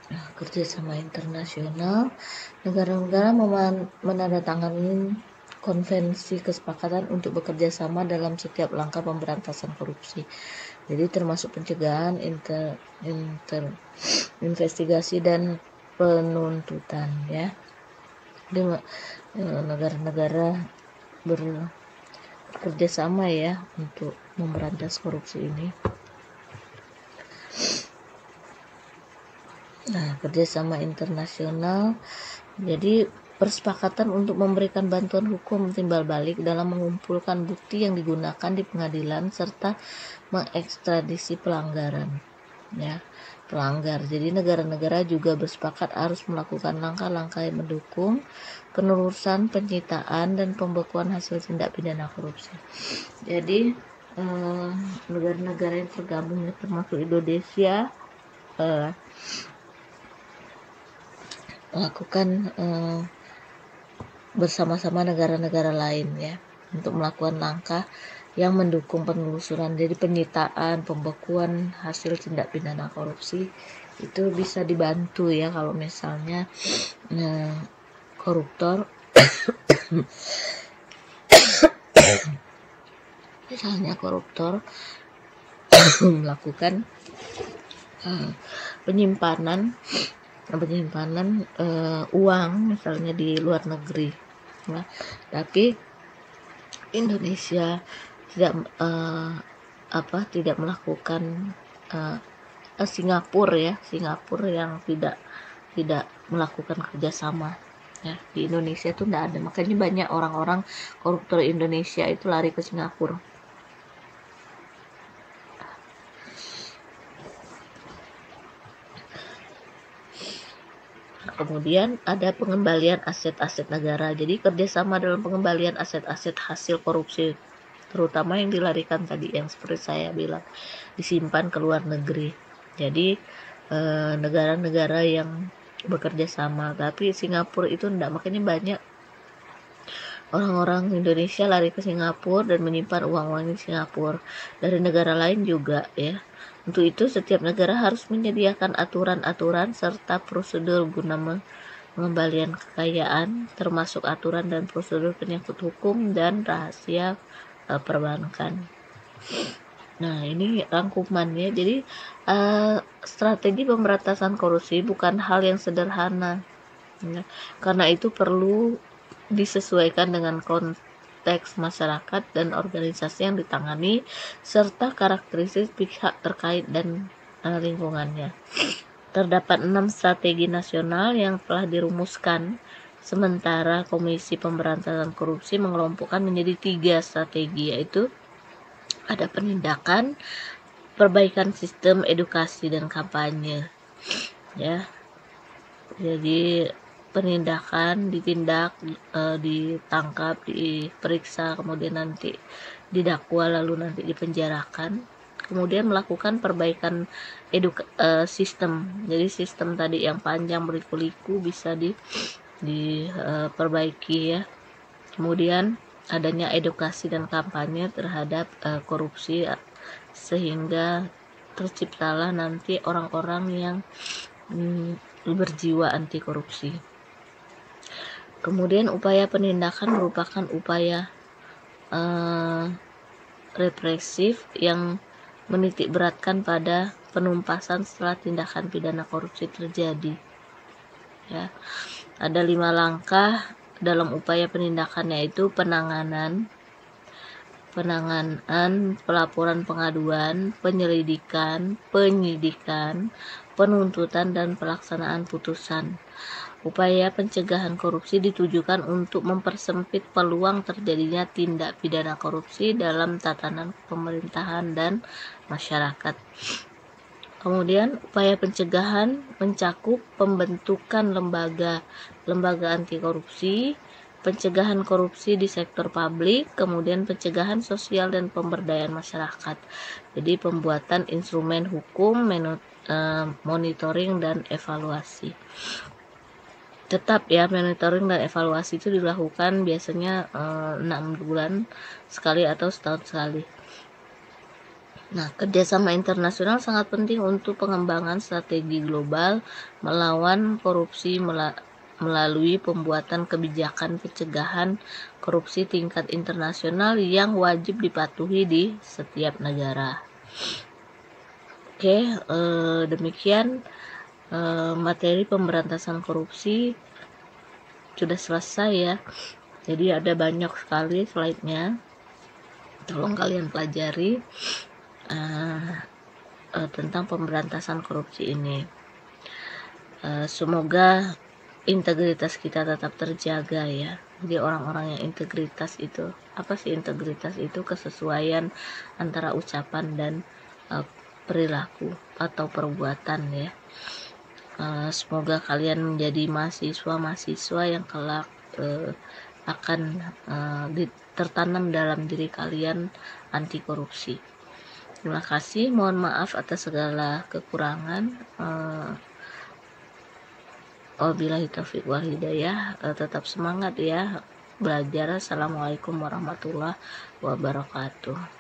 Kerjasama internasional, negara-negara menandatangani konvensi kesepakatan untuk bekerja sama dalam setiap langkah pemberantasan korupsi. Jadi termasuk pencegahan, investigasi dan penuntutan, ya. Negara-negara bekerja sama ya untuk memberantas korupsi ini. Nah, kerjasama internasional, jadi persepakatan untuk memberikan bantuan hukum timbal balik dalam mengumpulkan bukti yang digunakan di pengadilan serta mengekstradisi pelanggaran, ya, pelanggar. Jadi negara-negara juga bersepakat harus melakukan langkah-langkah yang mendukung penelusuran, penyitaan, dan pembekuan hasil tindak pidana korupsi. Jadi negara-negara yang tergabung termasuk Indonesia melakukan bersama-sama negara-negara lain ya untuk melakukan langkah yang mendukung penelusuran. Jadi penyitaan, pembekuan hasil tindak pidana korupsi itu bisa dibantu ya kalau misalnya koruptor melakukan penyimpanan uang misalnya di luar negeri, ya. Tapi Indonesia tidak melakukan Singapura yang tidak melakukan kerjasama, ya. Di Indonesia itu tidak ada, makanya banyak orang-orang koruptor Indonesia itu lari ke Singapura. Kemudian ada pengembalian aset-aset negara. Jadi kerjasama dalam pengembalian aset-aset hasil korupsi, terutama yang dilarikan tadi, yang seperti saya bilang, disimpan ke luar negeri. Jadi negara-negara yang bekerja sama, tapi Singapura itu tidak, makanya banyak orang-orang Indonesia lari ke Singapura dan menyimpan uang-uang di Singapura. Dari negara lain juga ya. Untuk itu setiap negara harus menyediakan aturan-aturan serta prosedur guna pengembalian kekayaan, termasuk aturan dan prosedur penyangkut hukum dan rahasia perbankan. Nah, ini rangkumannya. Jadi strategi pemberantasan korupsi bukan hal yang sederhana, ya. Karena itu perlu disesuaikan dengan konteks masyarakat dan organisasi yang ditangani serta karakteristik pihak terkait dan lingkungannya. Terdapat 6 strategi nasional yang telah dirumuskan, sementara Komisi Pemberantasan Korupsi mengelompokkan menjadi 3 strategi, yaitu ada penindakan, perbaikan sistem, edukasi, dan kampanye, ya. Jadi penindakan, ditangkap, diperiksa, kemudian nanti didakwa, lalu nanti dipenjarakan. Kemudian melakukan perbaikan sistem. Jadi sistem tadi yang panjang berliku-liku bisa diperbaiki ya. Kemudian adanya edukasi dan kampanye terhadap korupsi, sehingga terciptalah nanti orang-orang yang berjiwa anti korupsi. Kemudian upaya penindakan merupakan upaya represif yang menitik beratkan pada penumpasan setelah tindakan pidana korupsi terjadi, ya. Ada 5 langkah dalam upaya penindakan, yaitu penanganan, pelaporan pengaduan, penyelidikan, penyidikan, penuntutan, dan pelaksanaan putusan. Upaya pencegahan korupsi ditujukan untuk mempersempit peluang terjadinya tindak pidana korupsi dalam tatanan pemerintahan dan masyarakat. Kemudian upaya pencegahan mencakup pembentukan lembaga anti korupsi, pencegahan korupsi di sektor publik, kemudian pencegahan sosial dan pemberdayaan masyarakat. Jadi pembuatan instrumen hukum, monitoring dan evaluasi. Tetap ya, monitoring dan evaluasi itu dilakukan biasanya 6 bulan sekali atau setahun sekali. Nah, kerjasama internasional sangat penting untuk pengembangan strategi global melawan korupsi melalui pembuatan kebijakan pencegahan korupsi tingkat internasional yang wajib dipatuhi di setiap negara. Oke, demikian materi pemberantasan korupsi sudah selesai ya. Jadi ada banyak sekali slide-nya. Tolong kalian pelajari tentang pemberantasan korupsi ini. Semoga integritas kita tetap terjaga ya. Jadi orang-orang yang integritas itu, apa sih integritas itu? Kesesuaian antara ucapan dan perilaku atau perbuatan ya. Semoga kalian menjadi mahasiswa yang kelak akan tertanam dalam diri kalian anti korupsi. Terima kasih, mohon maaf atas segala kekurangan. Wabillahi taufiq wal hidayah. Tetap semangat ya belajar. Assalamualaikum warahmatullahi wabarakatuh.